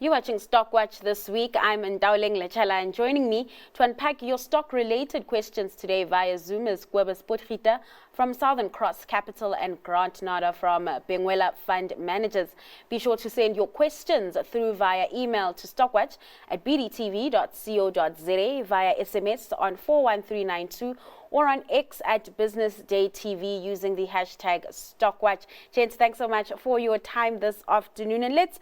You're watching Stock Watch this week. I'm Ndawling Lechala, and joining me to unpack your stock-related questions today via Zoom is Cobus Potgieter from Southern Cross Capital and Grant Nader from Benguela Fund Managers. Be sure to send your questions through via email to stockwatch@bdtv.co.za, via SMS on 41392, or on X at Business Day TV using the hashtag StockWatch. Gents, thanks so much for your time this afternoon. And let's,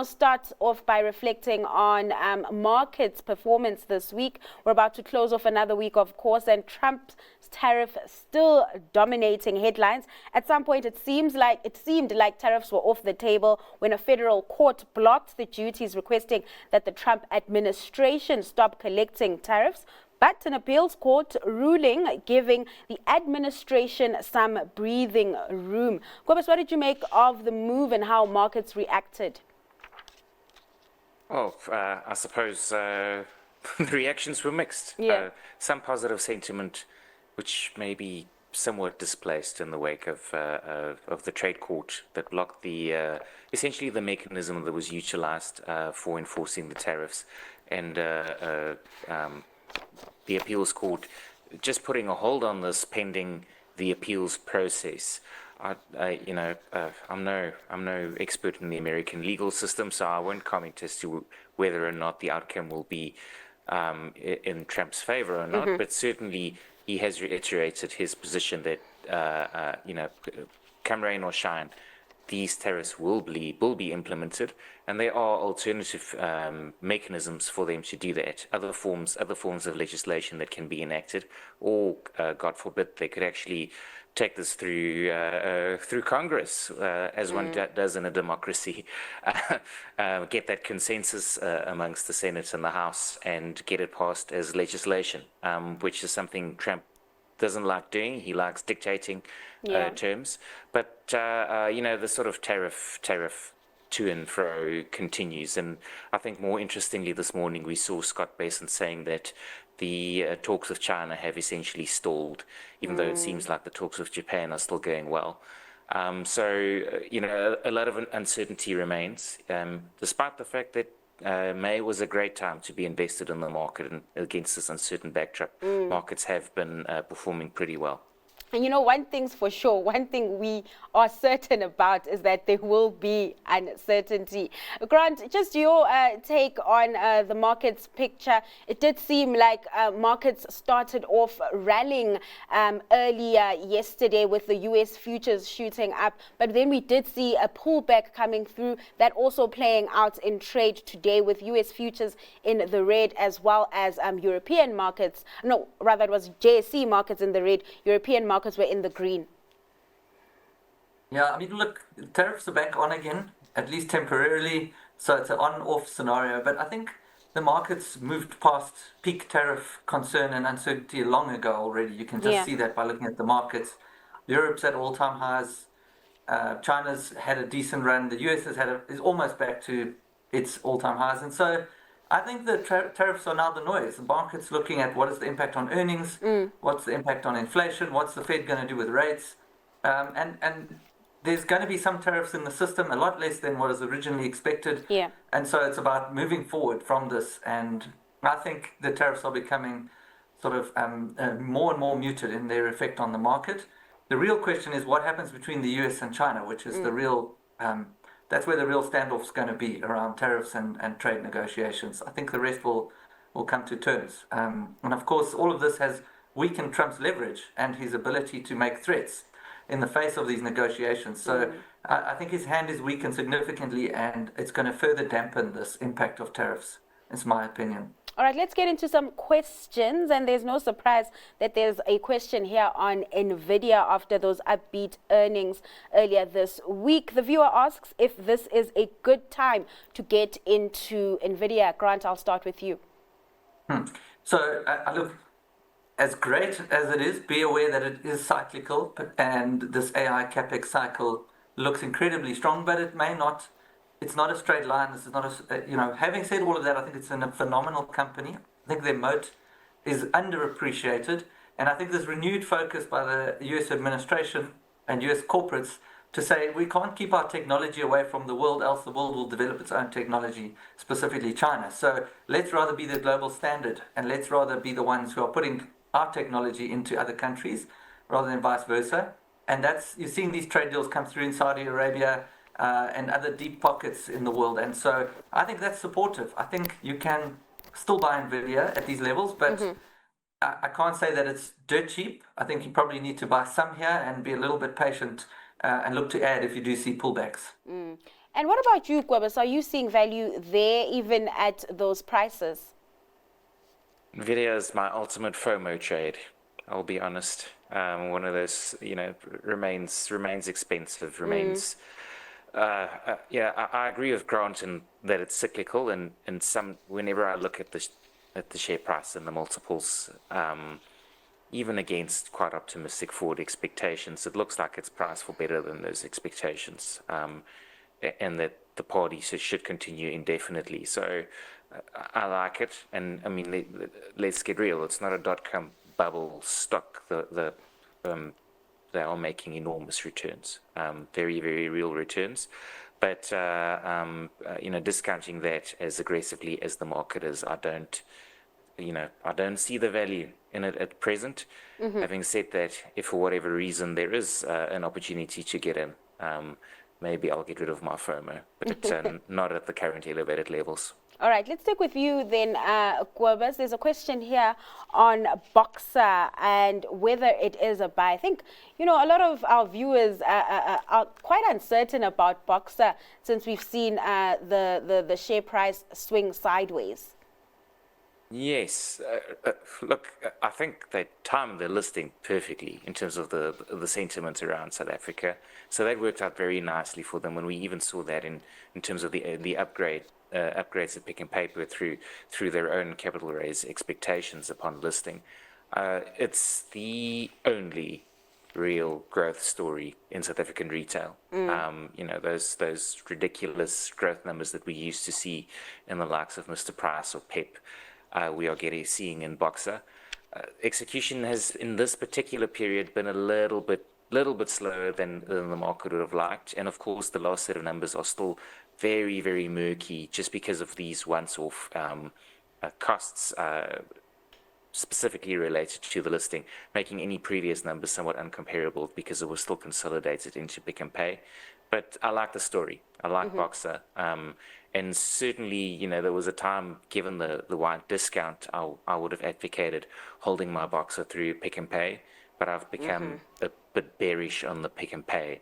start off by reflecting on markets performance this week. We're about to close off another week, of course, and Trump's tariff still dominating headlines. At some point, it seemed like tariffs were off the table when a federal court blocked the duties, requesting that the Trump administration stop collecting tariffs. But an appeals court ruling giving the administration some breathing room. Cobus, what did you make of the move and how markets reacted? Well, I suppose the reactions were mixed. Yeah. Some positive sentiment, which may be somewhat displaced in the wake of the trade court that blocked the essentially the mechanism that was utilized for enforcing the tariffs, and the appeals court just putting a hold on this pending the appeals process. I'm no expert in the American legal system, so I won't comment as to whether or not the outcome will be in Trump's favor or not. But certainly he has reiterated his position that come rain or shine, these tariffs will be implemented, and there are alternative mechanisms for them to do that. Other forms of legislation that can be enacted, or God forbid, they could actually take this through Congress, as one does in a democracy. Get that consensus amongst the Senate and the House, and get it passed as legislation, which is something Trump doesn't like doing. He likes dictating terms, but the sort of tariff to and fro continues. And I think more interestingly, this morning we saw Scott Bessent saying that the talks with China have essentially stalled, even though it seems like the talks with Japan are still going well. So a lot of uncertainty remains, despite the fact that May was a great time to be invested in the market, and against this uncertain backdrop, markets have been performing pretty well. And one thing's for sure, one thing we are certain about is that there will be uncertainty. Grant, just your take on the markets picture. It did seem like markets started off rallying earlier yesterday with the US futures shooting up, but then we did see a pullback coming through, that also playing out in trade today with US futures in the red, as well as European markets. No, rather it was JSE markets in the red, European markets were in the green. Yeah, I mean, look, tariffs are back on again, at least temporarily, so it's an on-off scenario. But I think the markets moved past peak tariff concern and uncertainty long ago already. You can just see that by looking at the markets. Europe's at all-time highs. China's had a decent run. The US is almost back to its all-time highs. And so I think the tariffs are now the noise. The market's looking at what is the impact on earnings, what's the impact on inflation, what's the Fed going to do with rates, and there's going to be some tariffs in the system, a lot less than what was originally expected. Yeah. And so it's about moving forward from this. And I think the tariffs are becoming sort of more and more muted in their effect on the market. The real question is what happens between the US and China, which is the real that's where the real standoff's going to be, around tariffs and trade negotiations. I think the rest will come to terms. And of course, all of this has weakened Trump's leverage and his ability to make threats in the face of these negotiations. So I think his hand is weakened significantly, and it's going to further dampen this impact of tariffs, is my opinion. All right, let's get into some questions, and there's no surprise that there's a question here on Nvidia after those upbeat earnings earlier this week. The viewer asks if this is a good time to get into Nvidia. Grant, I'll start with you. So, look, as great as it is, be aware that it is cyclical, and this AI Capex cycle looks incredibly strong, but it may not. It's not a straight line. This is not having said all of that, I think it's a phenomenal company. I think their moat is underappreciated. And I think this renewed focus by the US administration and US corporates to say we can't keep our technology away from the world, else the world will develop its own technology, specifically China. So let's rather be the global standard, and let's rather be the ones who are putting our technology into other countries rather than vice versa. And that's, you're seeing these trade deals come through in Saudi Arabia and other deep pockets in the world. And so I think that's supportive. I think you can still buy Nvidia at these levels, but I can't say that it's dirt cheap. I think you probably need to buy some here and be a little bit patient and look to add if you do see pullbacks. And what about you, Cobus? Are you seeing value there even at those prices? Nvidia is my ultimate FOMO trade. I'll be honest. One of those, remains expensive. Remains. I agree with Grant in that it's cyclical, and whenever I look at the share price and the multiples, even against quite optimistic forward expectations, it looks like it's priced for better than those expectations, and that the party should continue indefinitely. So I like it, and I mean, let's get real. It's not a dot-com bubble stock. They are making enormous returns, very, very real returns. But discounting that as aggressively as the market is, I don't see the value in it at present. Having said that, if for whatever reason there is an opportunity to get in, maybe I'll get rid of my FOMO, but not at the current elevated levels. All right, let's stick with you then, Cobus. There's a question here on Boxer and whether it is a buy. I think, a lot of our viewers are quite uncertain about Boxer since we've seen the share price swing sideways. Yes. Look, I think they timed their listing perfectly in terms of the sentiment around South Africa. So that worked out very nicely for them. When we even saw that in terms of the upgrades that Pick and Pay put through their own capital raise expectations upon listing. It's the only real growth story in South African retail. Those ridiculous growth numbers that we used to see in the likes of Mr. Price or Pep, we are seeing in Boxer. Execution has, in this particular period, been a little bit slower than the market would have liked, and of course the last set of numbers are still very, very murky just because of these once-off costs specifically related to the listing, making any previous numbers somewhat uncomparable because it was still consolidated into Pick and Pay. But I like the story. I like Boxer. And certainly, there was a time, given the wide discount, I would have advocated holding my Boxer through Pick and Pay, but I've become a bit bearish on the Pick and Pay.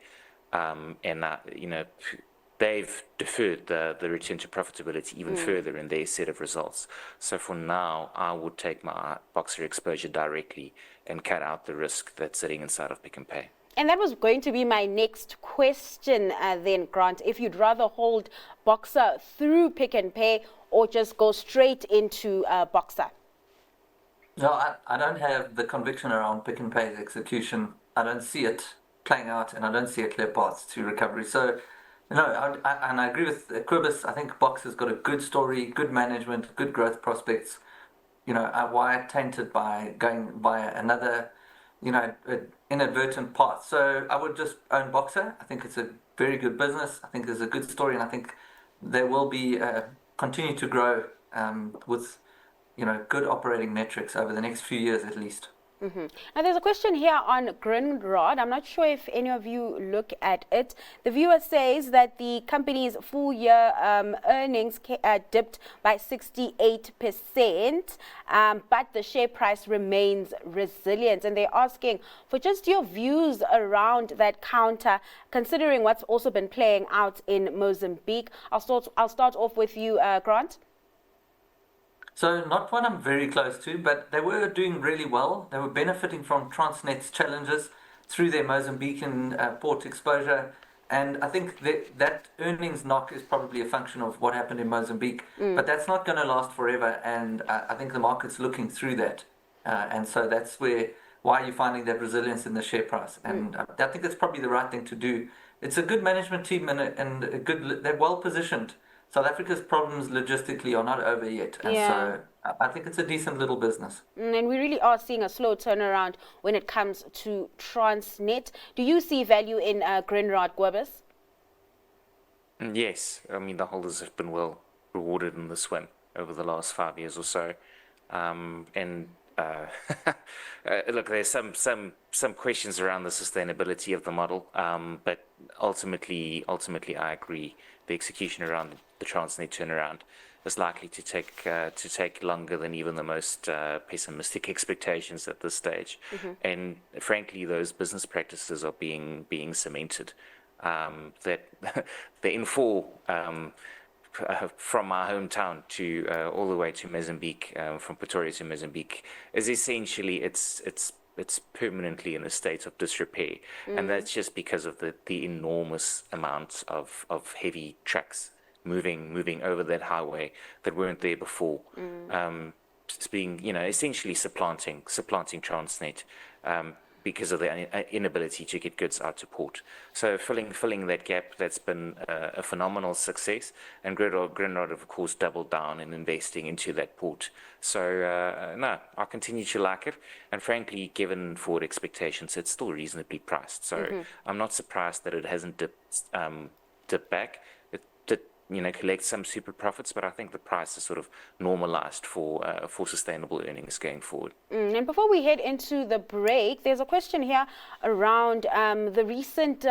They've deferred the return to profitability even further in their set of results. So for now, I would take my Boxer exposure directly and cut out the risk that's sitting inside of Pick and Pay. And that was going to be my next question then, Grant. If you'd rather hold Boxer through Pick and Pay or just go straight into Boxer? No, I don't have the conviction around Pick and Pay's execution. I don't see it playing out, and I don't see a clear path to recovery. So, I agree with Cobus. I think Boxer's got a good story, good management, good growth prospects. Why tainted by going by another, inadvertent path. So I would just own Boxer. I think it's a very good business. I think there's a good story, and I think there will be continue to grow with good operating metrics over the next few years at least. Now there's a question here on Grindrod. I'm not sure if any of you look at it. The viewer says that the company's full year earnings dipped by 68%, but the share price remains resilient. And they're asking for just your views around that counter, considering what's also been playing out in Mozambique. I'll start off with you, Grant. So not one I'm very close to, but they were doing really well. They were benefiting from Transnet's challenges through their Mozambican port exposure. And I think that earnings knock is probably a function of what happened in Mozambique. But that's not going to last forever. And I think the market's looking through that. And so that's why you're finding that resilience in the share price. And I think that's probably the right thing to do. It's a good management team and they're well positioned South Africa's problems logistically are not over yet. And so I think it's a decent little business. And we really are seeing a slow turnaround when it comes to Transnet. Do you see value in Grindrod, Cobus? Yes, I mean, the holders have been well rewarded in this one over the last 5 years or so. And look, there's some questions around the sustainability of the model, but ultimately, I agree. The execution around the Transnet turnaround is likely to take longer than even the most pessimistic expectations at this stage. And frankly, those business practices are being cemented. That the Infor from my hometown to all the way to Mozambique, from Pretoria to Mozambique, is essentially it's permanently in a state of disrepair, and that's just because of the enormous amounts of heavy trucks moving over that highway that weren't there before. It's being, essentially supplanting Transnet. Because of the inability to get goods out to port. So filling that gap, that's been a phenomenal success. And Grindrod, of course, doubled down in investing into that port. So, no, I continue to like it. And frankly, given forward expectations, it's still reasonably priced. So I'm not surprised that it hasn't dipped back. It did, collect some super profits, but I think the price is sort of normalized for sustainable earnings going forward. And before we head into the break, there's a question here around the recent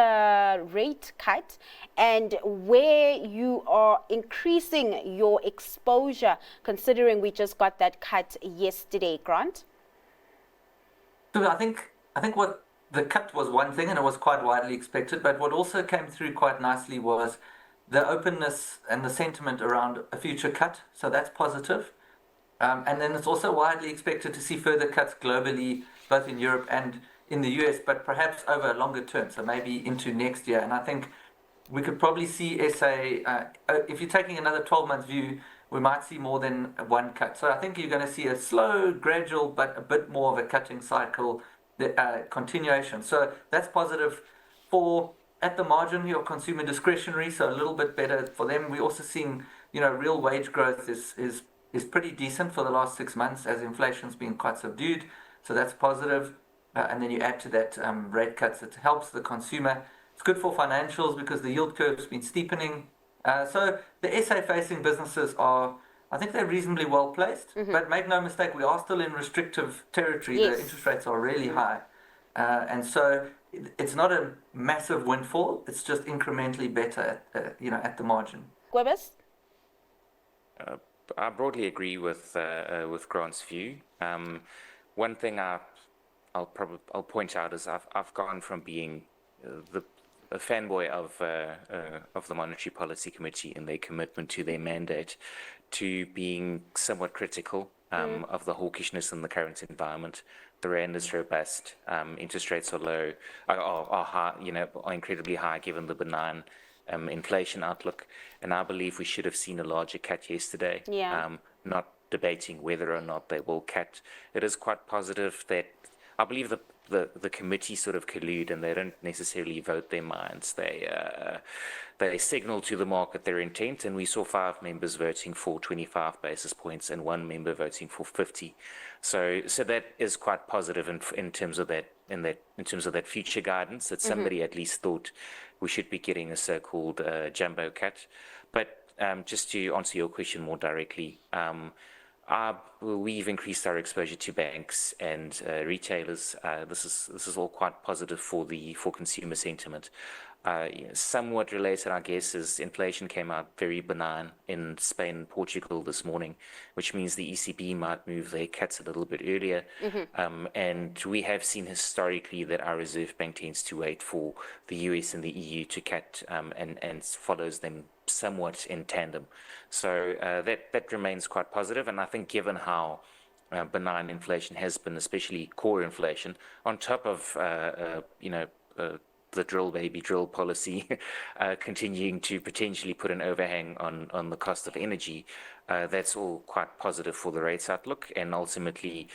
rate cut and where you are increasing your exposure, considering we just got that cut yesterday, Grant. So I think what the cut was one thing, and it was quite widely expected, but what also came through quite nicely was the openness and the sentiment around a future cut. So that's positive. And then it's also widely expected to see further cuts globally, both in Europe and in the US, but perhaps over a longer term, so maybe into next year. And I think we could probably see SA, if you're taking another 12-month view, we might see more than one cut. So I think you're going to see a slow, gradual, but a bit more of a cutting cycle continuation. So that's positive for, at the margin, your consumer discretionary, so a little bit better for them. We're also seeing, real wage growth is pretty decent for the last 6 months as inflation's been quite subdued. So that's positive. And then you add to that rate cuts, it helps the consumer. It's good for financials because the yield curve's been steepening. So the SA-facing businesses I think they're reasonably well placed. But make no mistake, we are still in restrictive territory. Yes. The interest rates are really high. And so it's not a massive windfall. It's just incrementally better, at the margin. Cobus? I broadly agree with Grant's view. One thing I'll point out is I've gone from being a fanboy of the Monetary Policy Committee and their commitment to their mandate to being somewhat critical of the hawkishness in the current environment. The rand is robust. Interest rates are low, are high, are incredibly high given the benign inflation outlook. And I believe we should have seen a larger cut yesterday. Yeah. Not debating whether or not they will cut. It is quite positive that I believe the committee sort of collude and they don't necessarily vote their minds. They signal to the market their intent, and we saw 5 members voting for 25 basis points and 1 member voting for 50. So that is quite positive in terms of that future guidance that somebody at least thought we should be getting a so-called jumbo cut. But just to answer your question more directly, we've increased our exposure to banks and retailers. This is all quite positive for consumer sentiment. Somewhat related, I guess, is inflation came out very benign in Spain and Portugal this morning, which means the ECB might move their cuts a little bit earlier. And we have seen historically that our Reserve Bank tends to wait for the US and the EU to cut and follows them somewhat in tandem. So that remains quite positive. And I think given how benign inflation has been, especially core inflation, on top of the drill baby drill policy continuing to potentially put an overhang on the cost of energy, that's all quite positive for the rates outlook. And ultimately,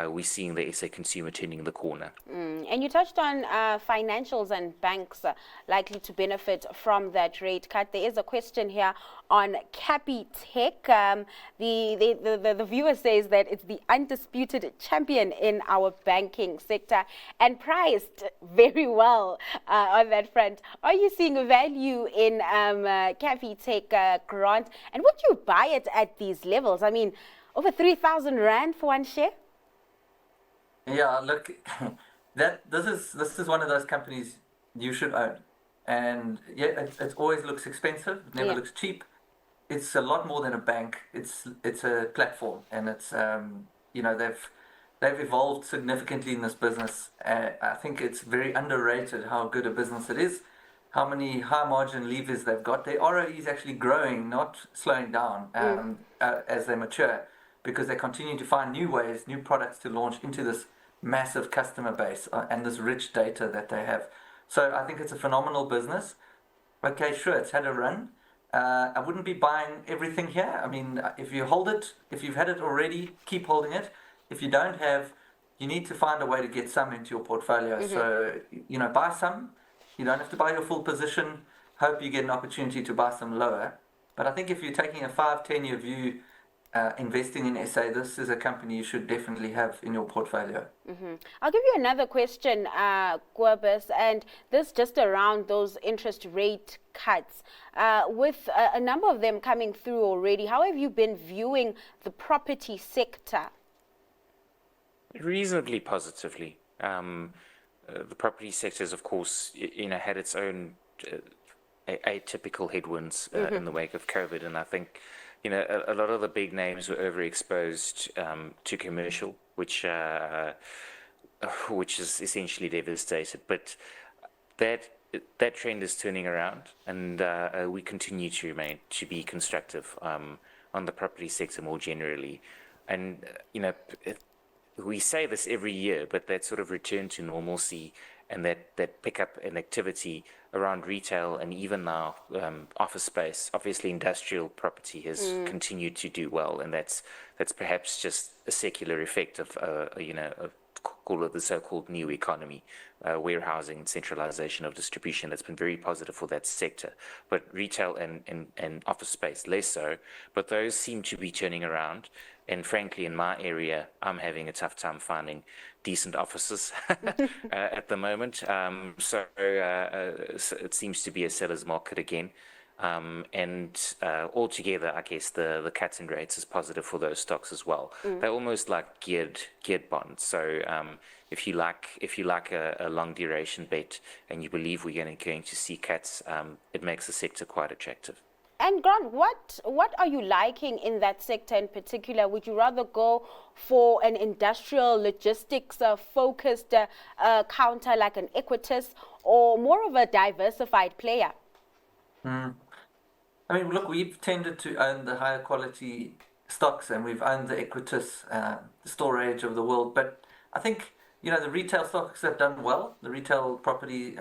we're seeing the SA consumer turning the corner. And you touched on financials and banks likely to benefit from that rate cut. There is a question here on Caftech. The viewer says that it's the undisputed champion in our banking sector and priced very well on that front. Are you seeing value in Caftech, Grant? And would you buy it at these levels? I mean, over 3,000 Rand for one share? Yeah, look, this is one of those companies you should own, and yeah, it always looks expensive. It never looks cheap. It's a lot more than a bank. It's a platform, and it's they've evolved significantly in this business. I think it's very underrated how good a business it is, how many high margin levers they've got. Their ROE is actually growing, not slowing down as they mature, because they continue to find new ways, new products to launch into this massive customer base and this rich data that they have. So I think it's a phenomenal business. Okay, sure, it's had a run. I wouldn't be buying everything here. I mean, if you hold it, if you've had it already, keep holding it. If you don't have, you need to find a way to get some into your portfolio. So, buy some. You don't have to buy your full position. Hope you get an opportunity to buy some lower. But I think if you're taking a 5-10 year view, investing in SA, this is a company you should definitely have in your portfolio. I'll give you another question, Cobus, and this just around those interest rate cuts. With a number of them coming through already, how have you been viewing the property sector? Reasonably positively. The property sector has, of course, had its own atypical headwinds in the wake of COVID, and I think a lot of the big names were overexposed to commercial, which is essentially devastated. But that trend is turning around, and we continue to be constructive on the property sector more generally. And we say this every year, but that sort of return to normalcy and that pickup in activity around retail and even now office space, obviously industrial property has continued to do well, and that's perhaps just a secular effect of call it the so-called new economy, warehousing, centralization of distribution. That's been very positive for that sector. But retail and office space less so, but those seem to be turning around. And frankly, in my area, I'm having a tough time finding decent offices at the moment. So it seems to be a seller's market again. And altogether, I guess the cuts in rates is positive for those stocks as well. They're almost like geared bonds. So if you like a long duration bet and you believe we're going to see cuts, it makes the sector quite attractive. And Grant, what are you liking in that sector in particular? Would you rather go for an industrial logistics focused counter like an Equitas, or more of a diversified player? I mean, look, we've tended to own the higher quality stocks, and we've owned the Equitas, the storage of the world. But I think, the retail stocks have done well. The retail property,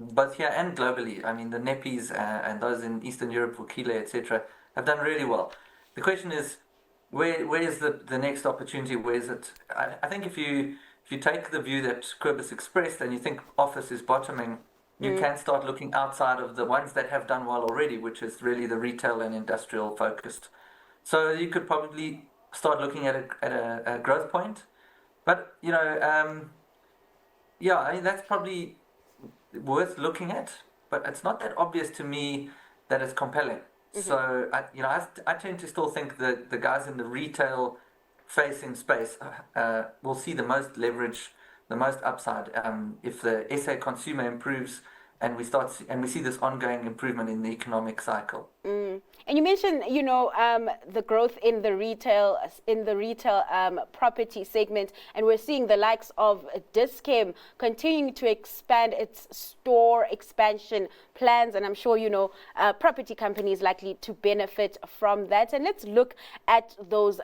both here and globally. I mean, the Neppies and those in Eastern Europe, Vukile, etc., have done really well. The question is, where is the next opportunity? Where is it? I think if you take the view that Cobus expressed and you think office is bottoming, you can start looking outside of the ones that have done well already, which is really the retail and industrial focused. So you could probably start looking at a growth point. But, I mean, that's probably worth looking at, but it's not that obvious to me that it's compelling. So, I tend to still think that the guys in the retail facing space will see the most leverage, the most upside if the SA consumer improves and we see this ongoing improvement in the economic cycle. And you mentioned, the growth in the retail property segment, and we're seeing the likes of Dis-Chem continuing to expand its store expansion plans, and I'm sure property companies likely to benefit from that. And let's look at those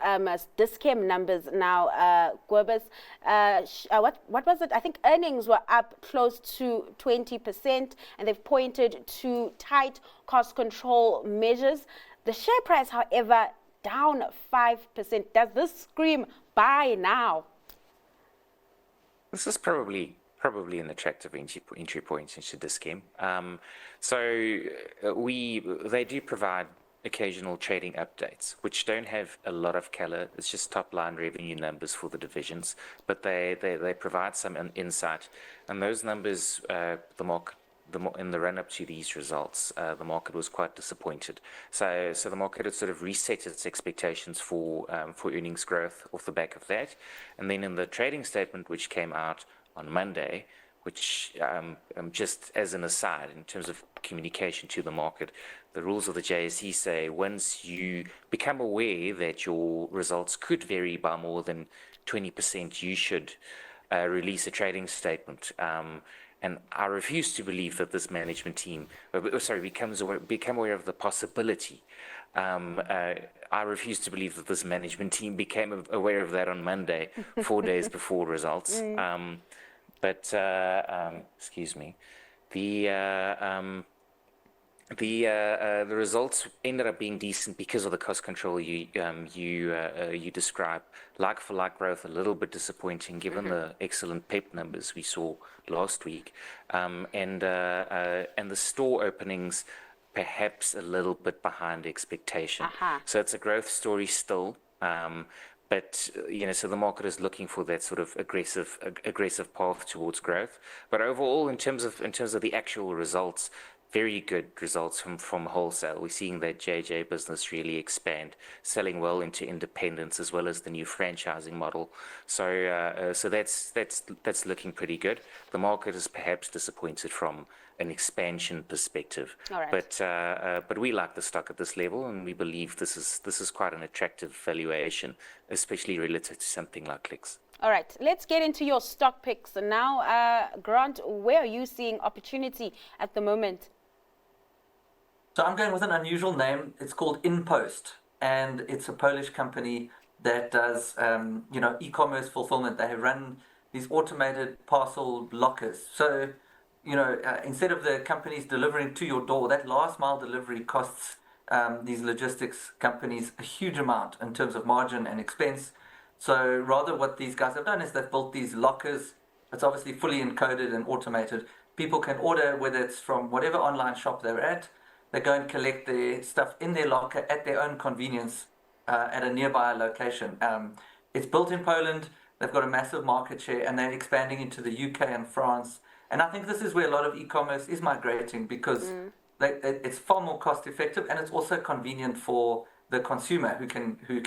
Dis-Chem numbers now, Cobus. What was it? I think earnings were up close to 20%, and they've pointed to tight cost control measures. The share price, however, down 5%. Does this scream buy now? This is probably an attractive entry point into this game. They do provide occasional trading updates, which don't have a lot of color. It's just top line revenue numbers for the divisions, but they provide some insight, and those numbers, in the run up to these results, the market was quite disappointed. So the market had sort of reset its expectations for earnings growth off the back of that, and then in the trading statement which came out on Monday, which just as an aside in terms of communication to the market, the rules of the JSE say once you become aware that your results could vary by more than 20%, you should release a trading statement. And I refuse to believe that this management team, become aware of the possibility. I refuse to believe that this management team became aware of that on Monday, 4 days before results. Excuse me, the results ended up being decent because of the cost control you describe. Like for like growth, a little bit disappointing given the excellent PEP numbers we saw last week, and the store openings perhaps a little bit behind expectation. So it's a growth story still. But so the market is looking for that sort of aggressive path towards growth. But overall, in terms of the actual results, very good results from wholesale. We're seeing that JJ business really expand, selling well into independents as well as the new franchising model. So that's looking pretty good. The market is perhaps disappointed from an expansion perspective. All right. But we like the stock at this level, and we believe this is quite an attractive valuation, especially relative to something like Clicks. All right, let's get into your stock picks now. Grant, where are you seeing opportunity at the moment? So I'm going with an unusual name. It's called Inost, and it's a Polish company that does, e-commerce fulfillment. They run these automated parcel lockers. So, instead of the companies delivering to your door, that last mile delivery costs these logistics companies a huge amount in terms of margin and expense. So rather what these guys have done is they've built these lockers. It's obviously fully encoded and automated. People can order, whether it's from whatever online shop they're at. They go and collect their stuff in their locker at their own convenience at a nearby location. It's built in Poland. They've got a massive market share, and they're expanding into the UK and France. And I think this is where a lot of e-commerce is migrating, because it's far more cost effective, and it's also convenient for the consumer who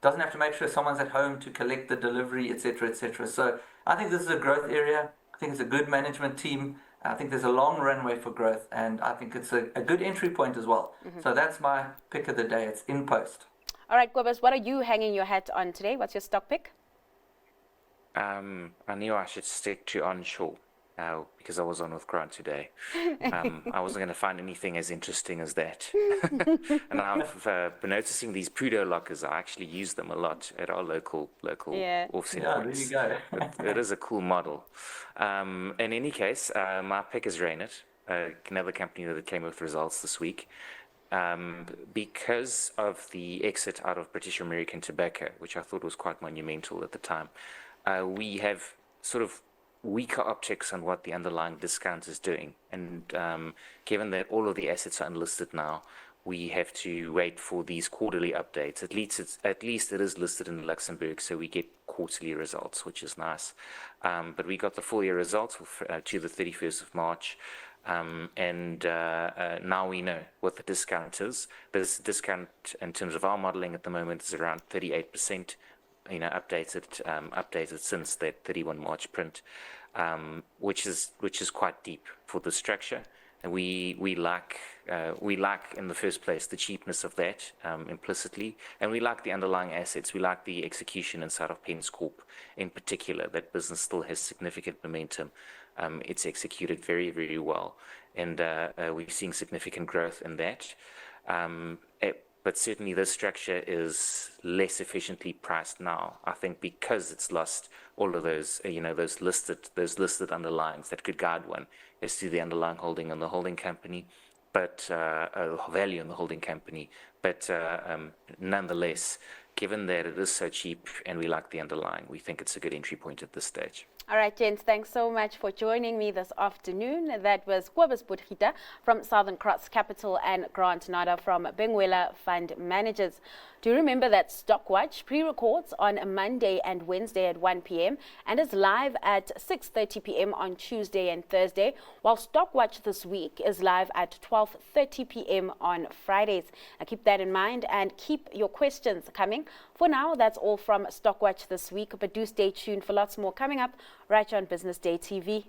doesn't have to make sure someone's at home to collect the delivery, etc., etc. So I think this is a growth area. I think it's a good management team. I think there's a long runway for growth, and I think it's a good entry point as well. So that's my pick of the day. It's Inost. All right, Cobus, what are you hanging your hat on today? What's your stock pick? I knew I should stick to onshore because I was on with Grant today. I wasn't going to find anything as interesting as that. And I've been noticing these Prudo lockers. I actually use them a lot at our local offset points. There you go. It is a cool model. In any case, my pick is Rainet, another company that came with results this week. Because of the exit out of British American Tobacco, which I thought was quite monumental at the time, we have sort of weaker optics on what the underlying discount is doing. And given that all of the assets are unlisted now, we have to wait for these quarterly updates. At least it is listed in Luxembourg, so we get quarterly results, which is nice. But we got the full year results to the 31st of March. And now we know what the discount is. This discount in terms of our modeling at the moment is around 38%, updated since that 31 March print, which is quite deep for the structure. And we like in the first place the cheapness of that implicitly, and we like the underlying assets. We like the execution inside of Pens Corp in particular. That business still has significant momentum. It's executed very, very well, and we're seeing significant growth in that. But certainly this structure is less efficiently priced now, I think, because it's lost all of those, those listed underlyings that could guide one as to the underlying holding in the holding company, but value in the holding company. But nonetheless, given that it is so cheap and we like the underlying, we think it's a good entry point at this stage. All right, gents, thanks so much for joining me this afternoon. That was Cobus Potgieter from Southern Cross Capital and Grant Nader from Benguela Fund Managers. Do remember that Stockwatch pre-records on a Monday and Wednesday at 1 p.m. and is live at 6:30 p.m. on Tuesday and Thursday, while Stockwatch this week is live at 12:30 p.m. on Fridays. Now keep that in mind and keep your questions coming. For now, that's all from Stockwatch this week, but do stay tuned for lots more coming up right on Business Day TV.